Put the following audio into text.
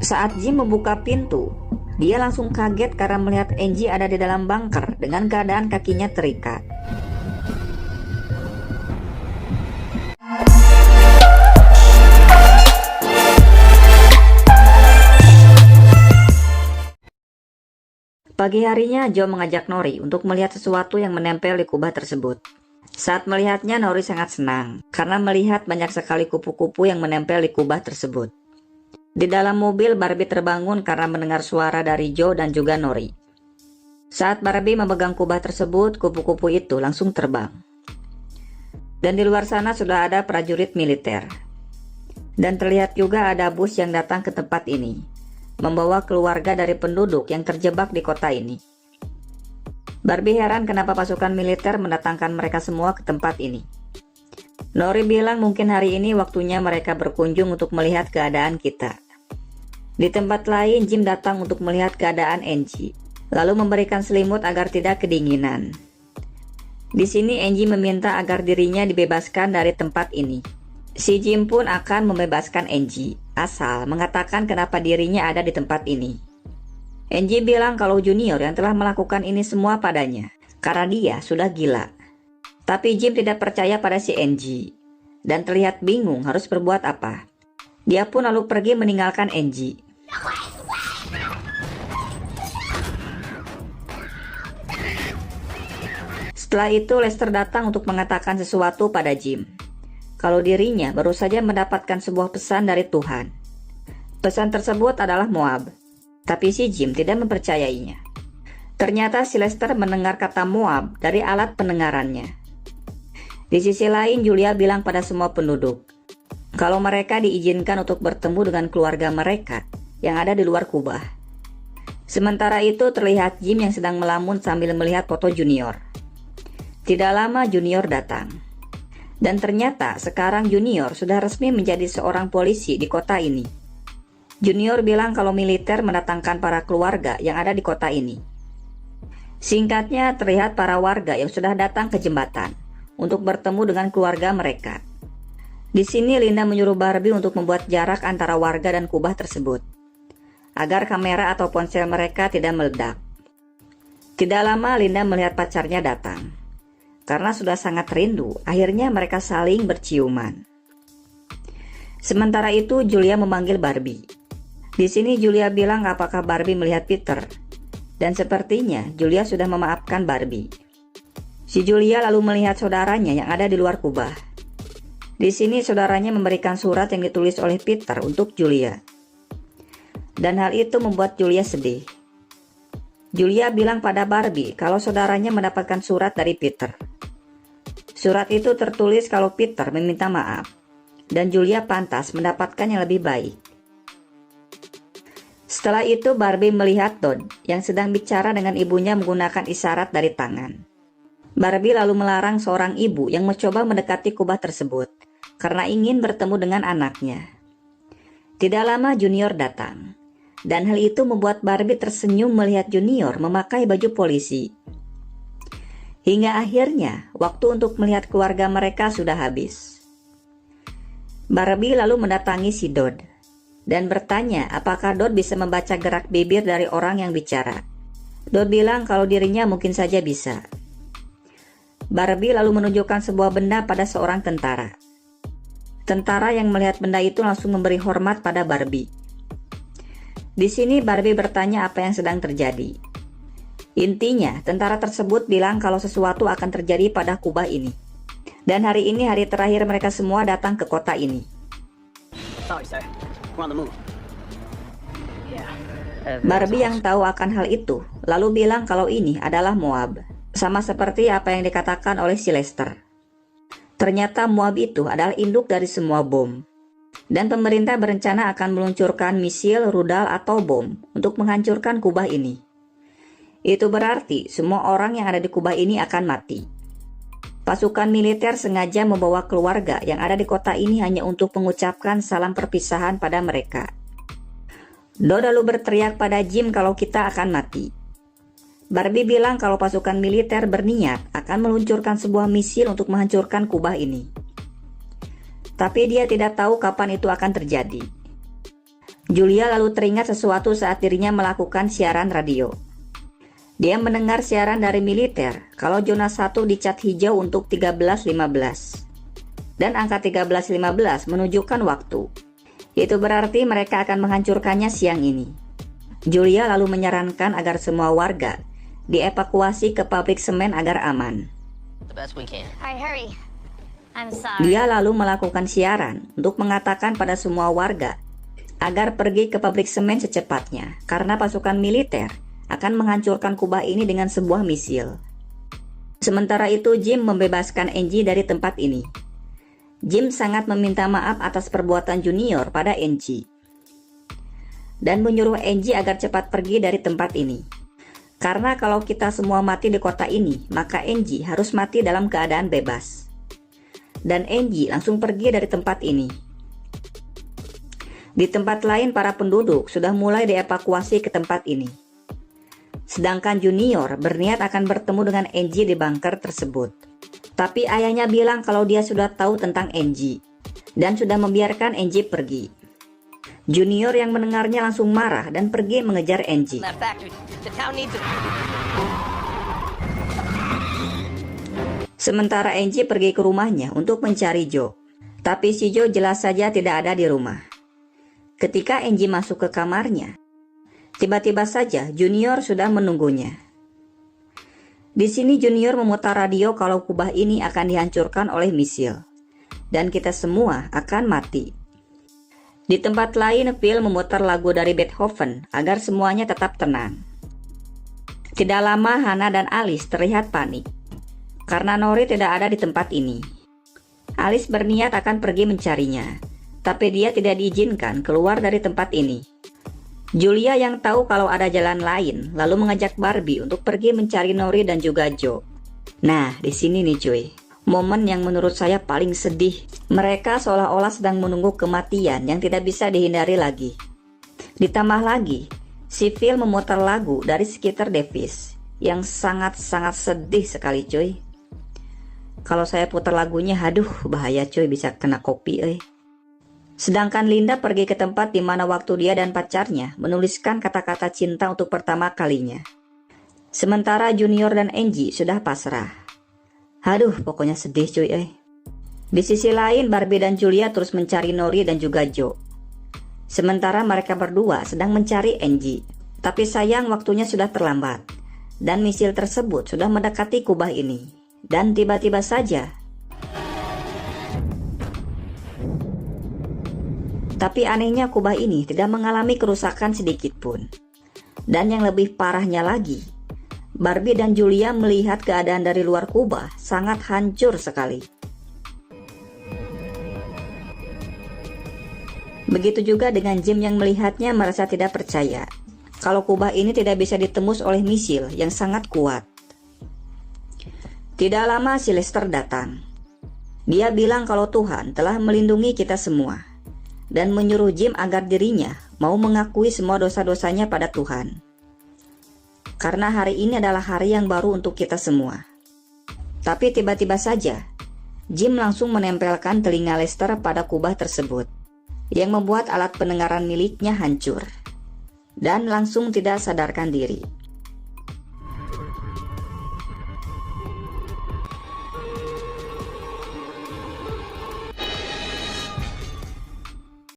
Saat Jim membuka pintu, dia langsung kaget karena melihat Angie ada di dalam bunker dengan keadaan kakinya terikat. Pagi harinya, Joe mengajak Nori untuk melihat sesuatu yang menempel di kubah tersebut. Saat melihatnya, Nori sangat senang karena melihat banyak sekali kupu-kupu yang menempel di kubah tersebut. Di dalam mobil, Barbie terbangun karena mendengar suara dari Joe dan juga Nori. Saat Barbie memegang kubah tersebut, kupu-kupu itu langsung terbang. Dan di luar sana sudah ada prajurit militer. Dan terlihat juga ada bus yang datang ke tempat ini, membawa keluarga dari penduduk yang terjebak di kota ini. Barbie heran kenapa pasukan militer mendatangkan mereka semua ke tempat ini. Nori bilang mungkin hari ini waktunya mereka berkunjung untuk melihat keadaan kita. Di tempat lain, Jim datang untuk melihat keadaan Angie, lalu memberikan selimut agar tidak kedinginan. Di sini Angie meminta agar dirinya dibebaskan dari tempat ini. Si Jim pun akan membebaskan Angie, asal mengatakan kenapa dirinya ada di tempat ini. Angie bilang kalau Junior yang telah melakukan ini semua padanya, karena dia sudah gila. Tapi Jim tidak percaya pada si Angie, dan terlihat bingung harus berbuat apa. Dia pun lalu pergi meninggalkan Angie. Setelah itu Lester datang untuk mengatakan sesuatu pada Jim. Kalau dirinya baru saja mendapatkan sebuah pesan dari Tuhan. Pesan tersebut adalah Moab, tapi si Jim tidak mempercayainya. Ternyata si Lester mendengar kata Moab dari alat pendengarannya. Di sisi lain, Julia bilang pada semua penduduk, kalau mereka diizinkan untuk bertemu dengan keluarga mereka yang ada di luar kubah. Sementara itu terlihat Jim yang sedang melamun sambil melihat foto Junior. Tidak lama Junior datang. Dan ternyata sekarang Junior sudah resmi menjadi seorang polisi di kota ini. Junior bilang kalau militer mendatangkan para keluarga yang ada di kota ini. Singkatnya, terlihat para warga yang sudah datang ke jembatan untuk bertemu dengan keluarga mereka. Di sini Linda menyuruh Barbie untuk membuat jarak antara warga dan kubah tersebut, agar kamera atau ponsel mereka tidak meledak. Tidak lama Linda melihat pacarnya datang. Karena sudah sangat rindu, akhirnya mereka saling berciuman. Sementara itu Julia memanggil Barbie. Di sini Julia bilang apakah Barbie melihat Peter. Dan sepertinya Julia sudah memaafkan Barbie. Si Julia lalu melihat saudaranya yang ada di luar kubah. Di sini saudaranya memberikan surat yang ditulis oleh Peter untuk Julia. Dan hal itu membuat Julia sedih. Julia bilang pada Barbie kalau saudaranya mendapatkan surat dari Peter. Surat itu tertulis kalau Peter meminta maaf, dan Julia pantas mendapatkan yang lebih baik. Setelah itu Barbie melihat Todd yang sedang bicara dengan ibunya menggunakan isyarat dari tangan. Barbie lalu melarang seorang ibu yang mencoba mendekati kubah tersebut, karena ingin bertemu dengan anaknya. Tidak lama Junior datang. Dan hal itu membuat Barbie tersenyum melihat Junior memakai baju polisi. Hingga akhirnya, waktu untuk melihat keluarga mereka sudah habis. Barbie lalu mendatangi si Dodd dan bertanya apakah Dodd bisa membaca gerak bibir dari orang yang bicara. Dodd bilang kalau dirinya mungkin saja bisa. Barbie lalu menunjukkan sebuah benda pada seorang tentara. Tentara yang melihat benda itu langsung memberi hormat pada Barbie. Di sini Barbie bertanya apa yang sedang terjadi. Intinya, tentara tersebut bilang kalau sesuatu akan terjadi pada kubah ini. Dan hari ini hari terakhir mereka semua datang ke kota ini. Barbie yang tahu akan hal itu, lalu bilang kalau ini adalah Moab. Sama seperti apa yang dikatakan oleh si Lester. Ternyata Moab itu adalah induk dari semua bom. Dan pemerintah berencana akan meluncurkan misil, rudal, atau bom untuk menghancurkan kubah ini. Itu berarti semua orang yang ada di kubah ini akan mati. Pasukan militer sengaja membawa keluarga yang ada di kota ini hanya untuk mengucapkan salam perpisahan pada mereka. Dodd lalu berteriak pada Jim kalau kita akan mati. Barbie bilang kalau pasukan militer berniat akan meluncurkan sebuah misil untuk menghancurkan kubah ini. Tapi dia tidak tahu kapan itu akan terjadi. Julia lalu teringat sesuatu saat dirinya melakukan siaran radio. Dia mendengar siaran dari militer kalau zona 1 dicat hijau untuk 13.15. Dan angka 13.15 menunjukkan waktu. Itu berarti mereka akan menghancurkannya siang ini. Julia lalu menyarankan agar semua warga dievakuasi ke pabrik semen agar aman. Dia lalu melakukan siaran untuk mengatakan pada semua warga agar pergi ke pabrik semen secepatnya karena pasukan militer akan menghancurkan kubah ini dengan sebuah misil. Sementara itu Jim membebaskan Angie dari tempat ini. Jim sangat meminta maaf atas perbuatan Junior pada Angie dan menyuruh Angie agar cepat pergi dari tempat ini. Karena kalau kita semua mati di kota ini, maka Angie harus mati dalam keadaan bebas. Dan Angie langsung pergi dari tempat ini. Di tempat lain para penduduk sudah mulai dievakuasi ke tempat ini. Sedangkan Junior berniat akan bertemu dengan Angie di bunker tersebut. Tapi ayahnya bilang kalau dia sudah tahu tentang Angie dan sudah membiarkan Angie pergi. Junior yang mendengarnya langsung marah dan pergi mengejar Angie. Sementara Angie pergi ke rumahnya untuk mencari Joe. Tapi si Joe jelas saja tidak ada di rumah. Ketika Angie masuk ke kamarnya, tiba-tiba saja Junior sudah menunggunya. Di sini Junior memutar radio kalau kubah ini akan dihancurkan oleh misil. Dan kita semua akan mati. Di tempat lain, Phil memutar lagu dari Beethoven agar semuanya tetap tenang. Tidak lama Hannah dan Alice terlihat panik. Karena Nori tidak ada di tempat ini. Alice berniat akan pergi mencarinya. Tapi dia tidak diizinkan keluar dari tempat ini. Julia yang tahu kalau ada jalan lain, lalu mengajak Barbie untuk pergi mencari Nori dan juga Joe. Nah, di sini nih cuy, momen yang menurut saya paling sedih. Mereka seolah-olah sedang menunggu kematian yang tidak bisa dihindari lagi. Ditambah lagi, si Phil memutar lagu dari Skeeter Davis yang sangat-sangat sedih sekali cuy. Kalau saya putar lagunya, aduh bahaya cuy, bisa kena kopi. Sedangkan Linda pergi ke tempat di mana waktu dia dan pacarnya menuliskan kata-kata cinta untuk pertama kalinya. Sementara Junior dan Angie sudah pasrah. Aduh, pokoknya sedih cuy. Di sisi lain, Barbie dan Julia terus mencari Nori dan juga Joe. Sementara mereka berdua sedang mencari Angie. Tapi sayang waktunya sudah terlambat. Dan misil tersebut sudah mendekati kubah ini. Dan tiba-tiba saja tapi anehnya kubah ini tidak mengalami kerusakan sedikit pun. Dan yang lebih parahnya lagi, Barbie dan Julia melihat keadaan dari luar kubah sangat hancur sekali. Begitu juga dengan Jim yang melihatnya merasa tidak percaya kalau kubah ini tidak bisa ditembus oleh misil yang sangat kuat. Tidak lama si Lester datang. Dia bilang kalau Tuhan telah melindungi kita semua. Dan menyuruh Jim agar dirinya mau mengakui semua dosa-dosanya pada Tuhan. Karena hari ini adalah hari yang baru untuk kita semua. Tapi tiba-tiba saja, Jim langsung menempelkan telinga Lester pada kubah tersebut, yang membuat alat pendengaran miliknya hancur. Dan langsung tidak sadarkan diri.